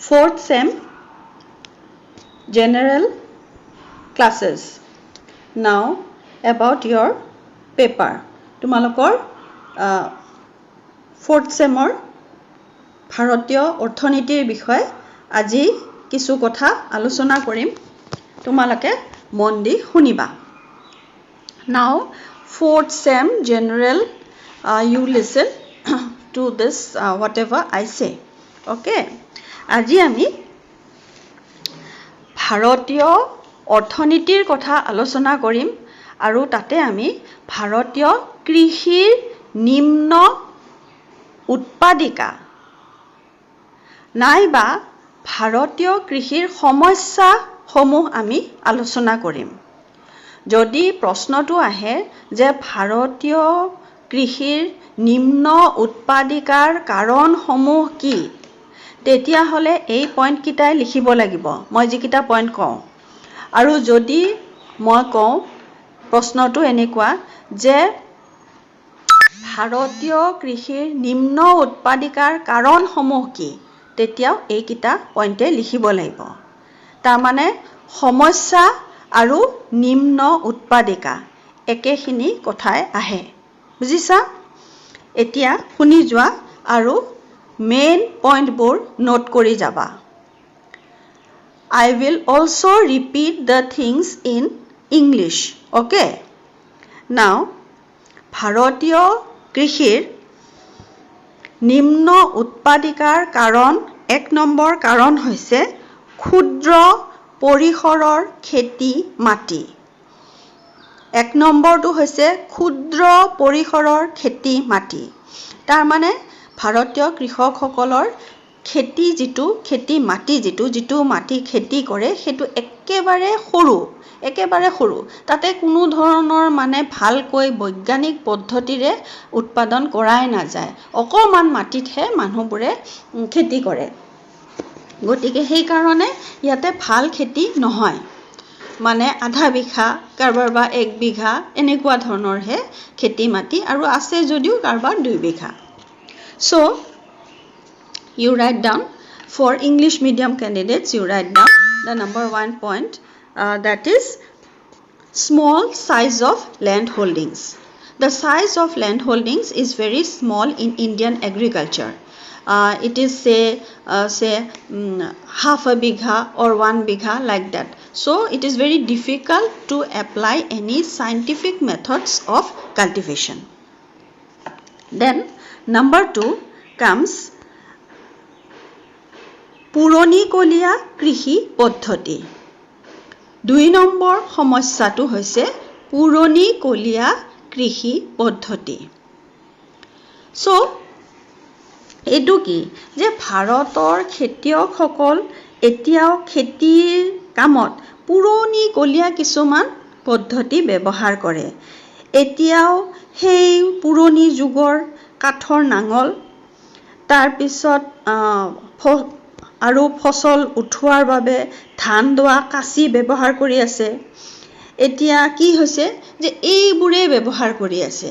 Fourth sem general classes. Now about your paper. তোমালোকৰ fourth semৰ ভাৰতীয় অৰ্থনীতিৰ বিষয়ে আজি কিছু কথা আলোচনা কৰিম তোমালোকে মন দি শুনিবা Now fourth sem general you listen to this whatever I say okay আজি আমি ভাৰতীয় অৰ্থনীতিৰ কথা আলোচনা কৰিম আৰু তাতে আমি ভাৰতীয় কৃষিৰ নিম্ন উৎপাদিকা নাইবা ভাৰতীয় কৃষিৰ সমস্যা সমূহ আমি আলোচনা কৰিম যদি প্ৰশ্নটো আহে যে ভাৰতীয় কৃষিৰ নিম্ন উৎপাদিকাৰ কাৰণসমূহ কি তেতিয়া হলে এই পইণ্ট কিটাই লিখিব লাগিব মই যিকিটা পইণ্ট কওঁ আৰু যদি মই কওঁ প্ৰশ্নটো এনেকুৱা যে ভাৰতীয় কৃষিৰ নিম্ন উৎপাদিকাৰ কাৰণসমূহ কি তেতিয়াও এইকিটা পইণ্টে লিখিব লাগিব তাৰ মানে সমস্যা আৰু নিম্ন উৎপাদিকা একেখিনি কথাই আহে বুজিছা এতিয়া শুনি যোৱা আৰু মেইন পইণ্টবোৰ নোট কৰি যাবা I will also repeat the things in English okay now ভাৰতীয় কৃষিৰ নিম্ন উৎপাদিকাৰ কাৰণ এক নম্বৰ কাৰণ হৈছে ক্ষুদ্ৰ পৰিসৰৰ খেতি মাটি এক নম্বৰটো হৈছে ক্ষুদ্ৰ পৰিসৰৰ খেতি মাটি তাৰ মানে ভাৰতীয় কৃষকসকলৰ খেতি মাটি যিটো মাটি খেতি কৰে সেইটো একেবাৰে সৰু তাতে কোনো ধৰণৰ মানে ভালকৈ বৈজ্ঞানিক পদ্ধতিৰে উৎপাদন কৰাই নাযায় অকমান মাটিতহে মানুহবোৰে খেতি কৰে গতিকে সেই কাৰণে ইয়াতে ভাল খেতি নহয় মানে আধা বিঘা কাৰবাৰ বা 1 বিঘা এনেকুৱা ধৰণৰ হে খেতি মাটি আৰু আছে যদিও কাৰবাৰ 2 বিঘা so you write down for English medium candidates you write down the number 1 point that is small size of land holdings the size of land holdings is very small in Indian agriculture it is say half a bigha or 1 bigha like that so it is very difficult to apply any scientific methods of cultivation then number 2 comes পুৰণিকলীয়া কৃষি পদ্ধতি 2 number সমস্যাটো হৈছে পুৰণিকলীয়া কৃষি পদ্ধতি so এটো কি যে ভাৰতৰ খেতিয়কসকল এতিয়াও খেতিৰ কামত পুৰণিকলীয়া কিছুমান পদ্ধতি ব্যৱহাৰ কৰে এতিয়াও সেই পুৰণি যুগৰ কাঠৰ নাঙল তাৰ পিছত আৰু ফসল উঠোৱাৰ বাবে ধান দোৱা কাচি ব্যৱহাৰ কৰি আছে এতিয়া কি হৈছে যে এইবোৰে ব্যৱহাৰ কৰি আছে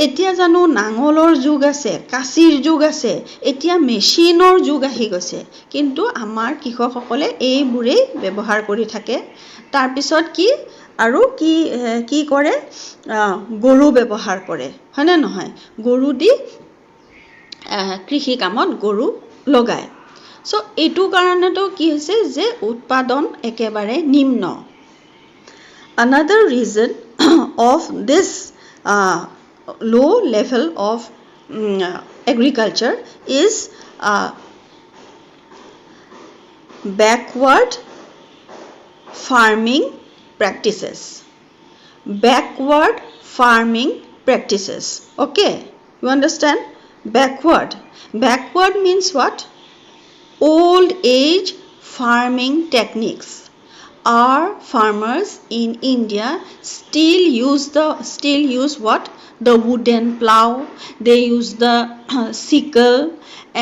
এতিয়া জানো নাঙলৰ যুগ আছে কাচিৰ যুগ আছে এতিয়া মেচিনৰ যুগ আহি গৈছে কিন্তু আমাৰ কৃষকসকলে এইবোৰে ব্যৱহাৰ কৰি থাকে তাৰ পিছত কি আৰু কি কৰে গৰু ব্যৱহাৰ কৰে হয়নে নহয় গৰু দি কৃষি কামত গৰু লগায় so এটো কাৰণেটো কি হৈছে যে উৎপাদন একেবাৰে নিম্ন another reason of this low level of agriculture is backward farming practices okay you understand backward means what old age farming techniques our farmers in India still use what the wooden plow they use the sickle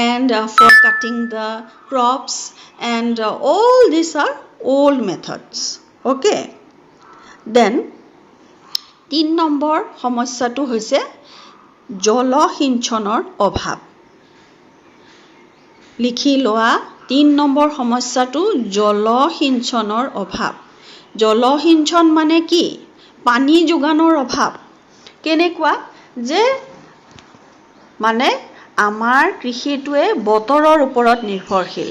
and for cutting the crops and all these are old methods okay then 3 number সমস্যাটো হৈছে জলসিঞ্চনৰ অভাৱ লিখি লোৱা 3 number সমস্যাটো জলসিঞ্চনৰ অভাৱ জলসিঞ্চন মানে কি পানী যোগানৰ অভাৱ কেনেকুৱা যে মানে আমাৰ কৃষিটোৱে বতৰৰ ওপৰত নিৰ্ভৰশীল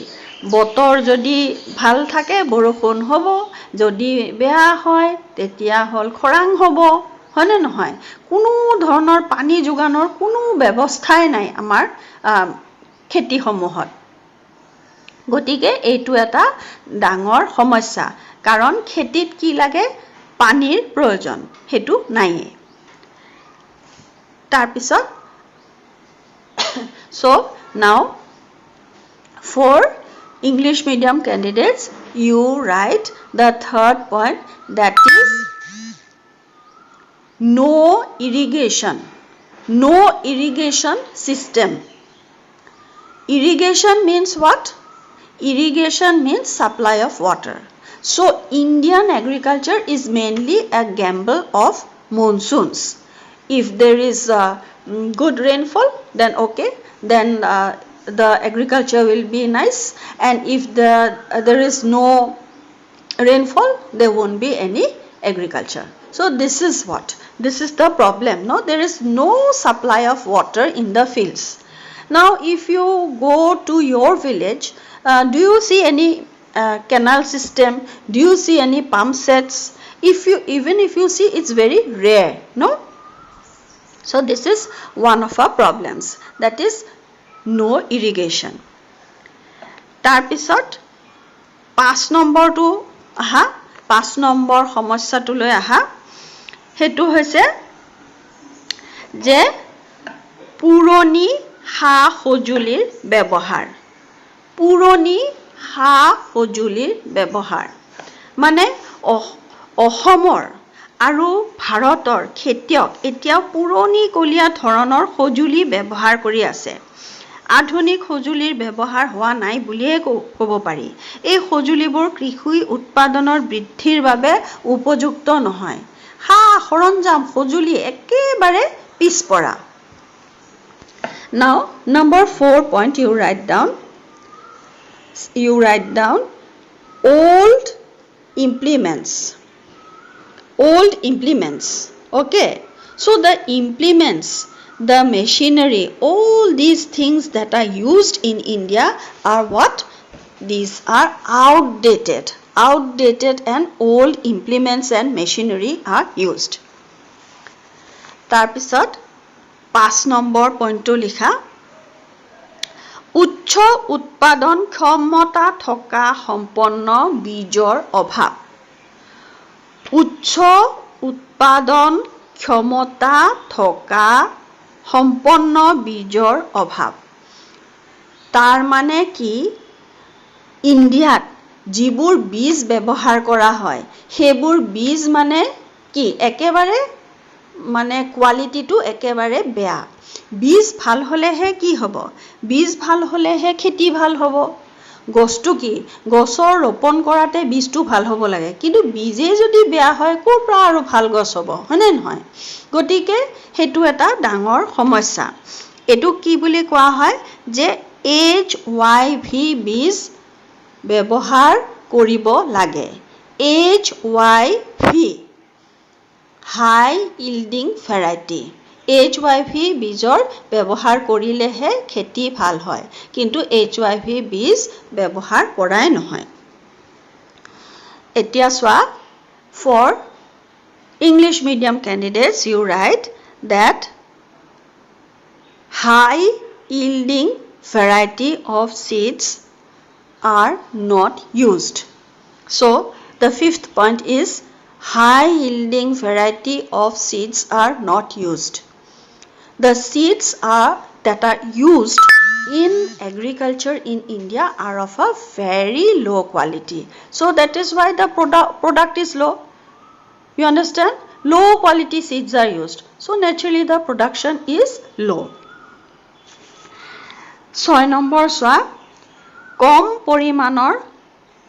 বতৰ যদি ভাল থাকে বৰষুণ হ'ব যদি বেয়া হয় তেতিয়া হল খৰাং হ'ব হয়নে নহয় কোনো ধৰণৰ পানী যোগানৰ কোনো ব্যৱস্থাই নাই আমাৰ খেতিসমূহত গতিকে এইটো এটা ডাঙৰ সমস্যা কাৰণ খেতিত কি লাগে পানীৰ প্ৰয়োজন হেতু নাই তাৰ পিছত so now for English medium candidates you write the third point that is no irrigation system irrigation means what irrigation means supply of water so Indian agriculture is mainly a gamble of monsoons if there is good rainfall then okay then the agriculture will be nice and if there is no rainfall there won't be any agriculture so this is the problem no there is no supply of water in the fields now if you go to your village do you see any canal system do you see any pump sets even if you see it's very rare no so this is one of our problems that is no irrigation tar pisot 5 number to aha 5 number সমস্যা to লৈ aha হেতু হৈছে যে পুৰণি হা সজুলিৰ ব্যৱহাৰ মানে অসমৰ আৰু ভাৰতৰ খেতিয়ক এতিয়াও পুৰণি কলীয়া ধৰণৰ সজুলি ব্যৱহাৰ কৰি আছে আধুনিক সজুলিৰ ব্যৱহাৰ হোৱা নাই বুলিয়ে ক'ব পাৰি এই সজুলিবোৰ কৃষি উৎপাদনৰ বৃদ্ধিৰ বাবে উপযুক্ত নহয় হা সৰঞ্জাম সজুলি একেবাৰে পিছপৰা now number 4 point you write down old implements okay so the implements the machinery all these things that are used in India are what these are outdated and old implements and machinery are used tar pisot 5 number point to likha উচ্চ উৎপাদন ক্ষমতা থকা সম্পন্ন বীজৰ অভাৱ উচ্চ উৎপাদন ক্ষমতা থকা সম্পন্ন বীজৰ অভাৱ তাৰ মানে কি ইণ্ডিয়াত যিবোৰ বীজ ব্যৱহাৰ কৰা হয় সেইবোৰ বীজ মানে কি একেবাৰে মানে কোৱালিটিটো একেবাৰে বেয়া বীজ ভাল হলেহে কি হ'ব বীজ ভাল হলেহে খেতি ভাল হ'ব গছটো কি গছৰ ৰোপণ কৰাতে বীজটো ভাল হ'ব লাগে কিন্তু বীজে যদি বেয়া হয় কোৰ পৰা আৰু ভাল গছ হ'ব হয়নে নহয় গতিকে হেতু এটা ডাঙৰ সমস্যা এটো কি বুলি কোৱা হয় যে HYV বীজ ব্যৱহাৰ কৰিব লাগে HYV high yielding variety HYV বীজৰ ব্যৱহাৰ কৰিলেহে খেতি ভাল হয় কিন্তু HYV বীজ ব্যৱহাৰ কৰাই নহয় এতিয়া সোৱা for English medium candidates you write that high yielding variety of seeds are not used so the 5th point is high yielding variety of seeds are not used the seeds that are used in agriculture in India are of a very low quality so that is why the product is low you understand low quality seeds are used so naturally the production is low 6 number সোৱা কম পৰিমাণৰ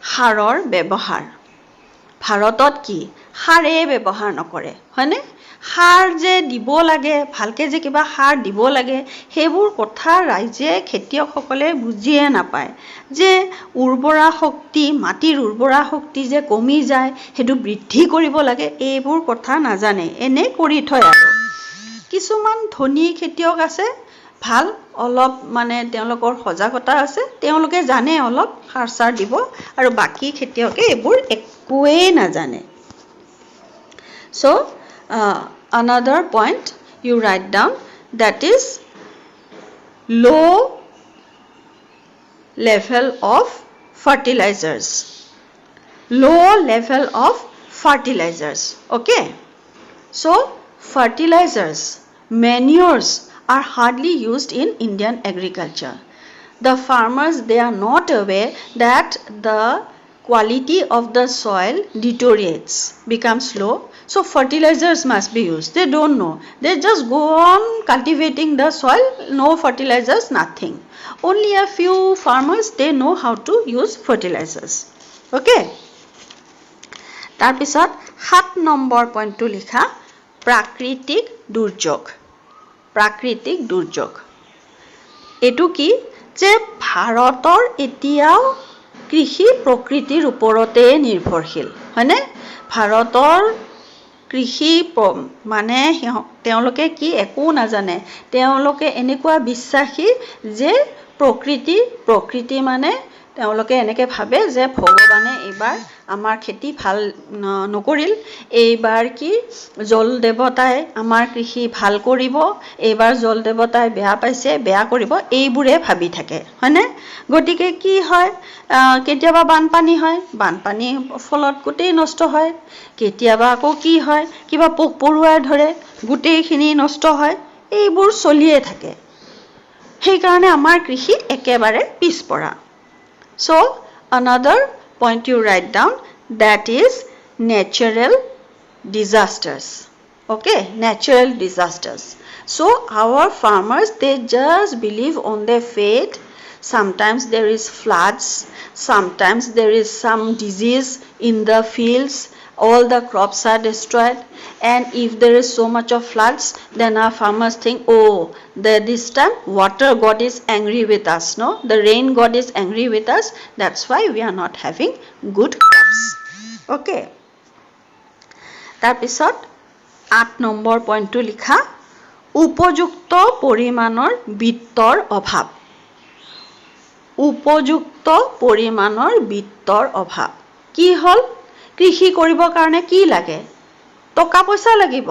সাৰৰ ব্যৱহাৰ ভাৰতত কি সাৰে ব্যৱহাৰ নকৰে হয়নে সাৰ যে দিব লাগে ভালকে যে কিবা সাৰ দিব লাগে সেইবোৰ কথা ৰাইজে খেতিয়কসকলে বুজিয়ে নাপায় যে উৰ্বৰা শক্তি মাটিৰ উৰ্বৰা শক্তি যে কমি যায় হেতু বৃদ্ধি কৰিব লাগে এইবোৰ কথা নাজানে এনে কৰি থয় আৰু কিছুমান ধনী খেতিয়ক আছে ভাল অলপ মানে তেওঁলোকৰ সজাগতা আছে তেওঁলোকে জানে অলপ সাৰ সাৰ দিব আৰু বাকি খেতিয়কে এইবোৰ একোৱে নাজানে so another point you write down that is low level of fertilizers okay so fertilizers manures are hardly used in Indian agriculture the farmers they are not aware that the quality of the soil deteriorates becomes low so fertilizers must be used they don't know they just go on cultivating the soil no fertilizers nothing only a few farmers they know how to use fertilizers okay tar pisot 7 number point to likha prakritik durjog etu ki je bharator etiao কৃষি প্ৰকৃতিৰ ওপৰতে নিৰ্ভৰশীল হয়নে ভাৰতৰ কৃষি মানে তেওঁলোকে কি একো নাজানে তেওঁলোকে এনেকুৱা বিশ্বাসী যে প্ৰকৃতি মানে তেওঁলোকে এনেকে ভাবে যে ভগৱানে এইবাৰ আমাৰ খেতি ভাল নকৰিল এইবাৰ কি জল দেৱতাই আমাৰ কৃষি ভাল কৰিব এইবাৰ জল দেৱতাই বেয়া পাইছে বেয়া কৰিব এইবোৰে ভাবি থাকে হয়নে গটিকে কি হয় কেতিয়াবা বানপানী হয় বানপানী ফলত গোটেই নষ্ট হয় কেতিয়াবা আকৌ কি হয় কিবা পোক পৰুৱাই ধৰে গোটেইখিনি নষ্ট হয় এইবোৰ চলিয়ে থাকে সেই কাৰণে আমাৰ কৃষি একেবাৰে পিছপৰা So, another point you write down that is natural disasters. Okay, natural disasters. So, our farmers they just believe on their faith. Sometimes there is floods, sometimes there is some disease in the fields. All the crops are destroyed and if there is so much of floods then our farmers think oh this time water god is angry with us no the rain god is angry with us that's why we are not having good crops okay tar pisot 8 number point to likha উপযুক্ত পৰিমাণৰ বিত্তৰ অভাৱ কি হল কৃষি কৰিবৰ কাৰণে কি লাগে টকা পইচা লাগিব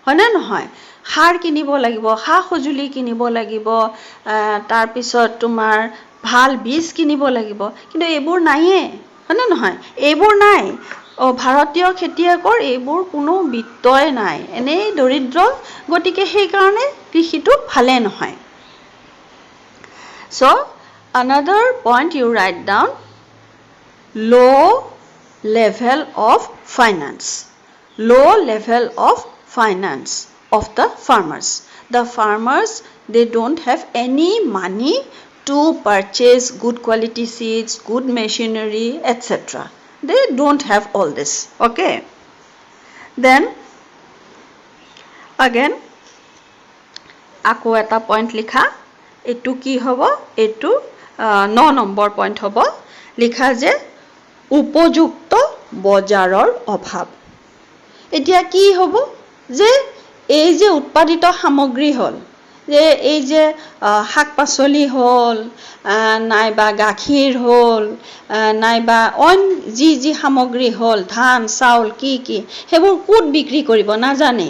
হয়নে নহয় সাৰ কিনিব লাগিব সা সজুলি কিনিব লাগিব তাৰ পিছত তোমাৰ ভাল বীজ কিনিব লাগিব কিন্তু এইবোৰ নাইয়ে হয়নে নহয় এইবোৰ নাই ভাৰতীয় খেতিয়কৰ এইবোৰ কোনো বিত্তই নাই এনেই দৰিদ্ৰ গটিকে সেই কাৰণে কৃষিটো ভালে নহয় so another point you write down low level of finance of the farmers they don't have any money to purchase good quality seeds good machinery etc they don't have all this okay then again ako eta point likha etu ki hobo etu 9 number point hobo likha je উপযুক্ত বজাৰৰ অভাৱ এতিয়া কি হ'ব যে এই যে উৎপাদিত সামগ্ৰী হল যে এই যে শাক পাচলি হল নাইবা গাখীৰ হল নাইবা অন যি সামগ্ৰী হল ধান চাউল কি হেবোৰ কোট বিক্ৰী কৰিব নাজানে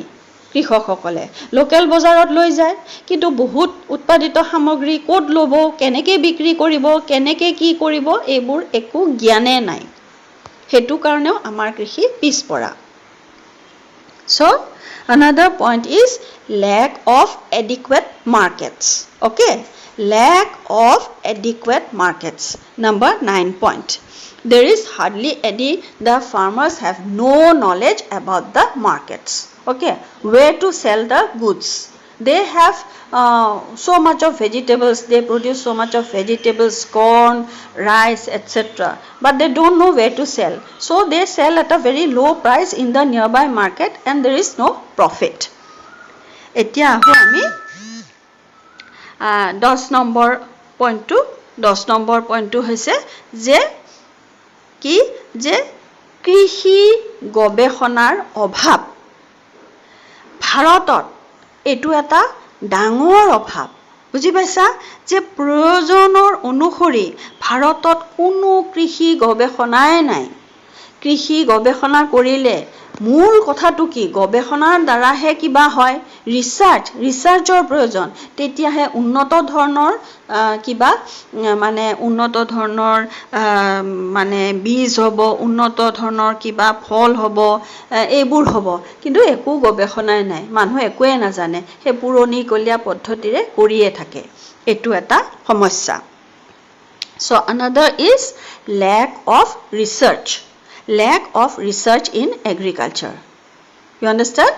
কৃষকসকলে লোকেল বজাৰত লৈ যায় কিন্তু বহুত উৎপাদিত সামগ্ৰী কোট লব কেনেকৈ বিক্ৰী কৰিব কেনেকৈ কি কৰিব এইবোৰ একো জ্ঞানে নাই হেতু কাৰণেও আমাৰ কৃষি পিছপৰা so another point is lack of adequate markets okay lack of adequate markets number 9 point there is hardly any the farmers have no knowledge about the markets okay where to sell the goods they have so much of vegetables, they produce so much of vegetables, corn, rice, etc. But they don't know where to sell. So they sell at a very low price in the nearby market and there is no profit. এতিয়া আহো আমি 10 number পইণ্টটো হৈছে যে কি যে কৃষি গৱেষণাৰ অভাৱ ভাৰতত এটো এটা ডাঙৰ অভাৱ বুজি পাইছা যে প্ৰয়োজনৰ অনুসৰি ভাৰতত কোনো কৃষি গৱেষণাই নাই কৃষি গৱেষণা কৰিলে মূল কথাটো কি গৱেষণাৰ দ্বাৰাহে কিবা হয় ৰিসাৰ্চৰ প্ৰয়োজন তেতিয়াহে উন্নত ধৰণৰ কিবা মানে উন্নত ধৰণৰ মানে বীজ হ'ব উন্নত ধৰণৰ কিবা ফল হ'ব এইবোৰ হ'ব কিন্তু একো গৱেষণাই নাই মানুহ একোৱে নাজানে হে পুৰণি কলিয়া পদ্ধতিৰে কৰিয়ে থাকে এটো এটা সমস্যা so another is lack of research in agriculture you understand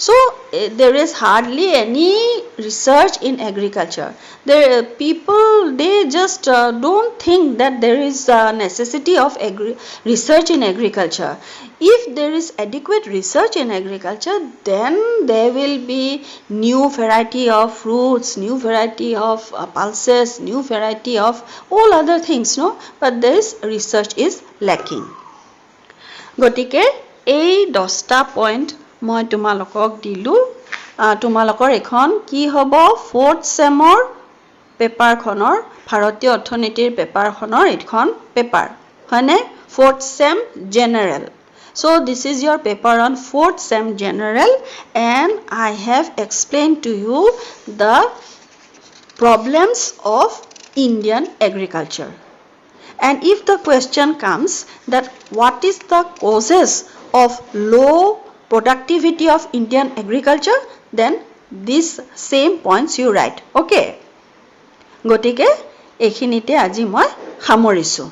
so there is hardly any research in agriculture people they just don't think that there is a necessity of research in agriculture if there is adequate research in agriculture then there will be new variety of fruits new variety of pulses new variety of all other things no but this research is lacking গতিকে এই 10টা point মই তোমালোকক দিলু তোমালোকৰ এখন কি হ'ব 4th সেমৰ পেপাৰখনৰ ভাৰতীয় অৰ্থনীতিৰ পেপাৰখনৰ এখন পেপাৰ হয়নে 4th sem general so this is your paper on 4th sem general and I have explained to you the problems of Indian agriculture and if the question comes that what is the causes of low productivity of Indian agriculture then these same points you write okay গটিকে এখিনিতে আজি মই সামৰিছো